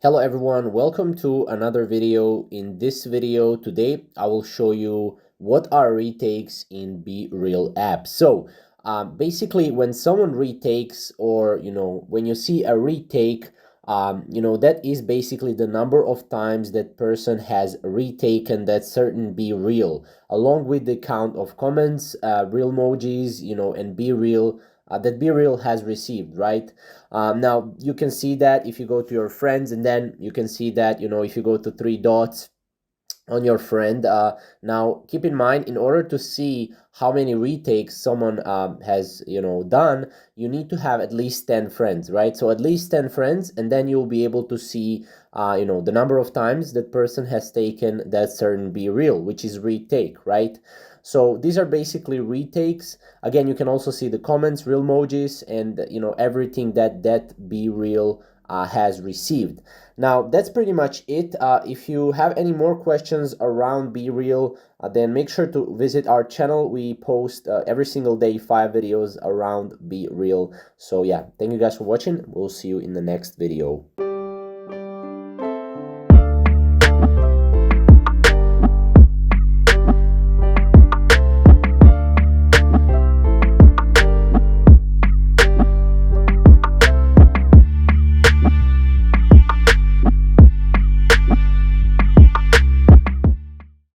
Hello everyone, welcome to another video. In this video today, I will show you what are retakes in BeReal app. Basically when someone retakes or when you see a retake, that is basically the number of times that person has retaken that certain BeReal along with the count of comments, real emojis, and BeReal that BeReal has received, right? Now you can see that if you go to your friends, and then you can see that if you go to three dots on your friend. Now keep in mind, in order to see how many retakes someone has done, you need to have at least 10 friends, right? So at least 10 friends, and then you'll be able to see the number of times that person has taken that certain BeReal, which is retake, right? So these are basically retakes. Again, you can also see the comments, real emojis, and everything that BeReal has received. Now that's pretty much it. If you have any more questions around BeReal, then make sure to visit our channel. We post every single day 5 videos around BeReal. So yeah, thank you guys for watching. We'll see you in the next video.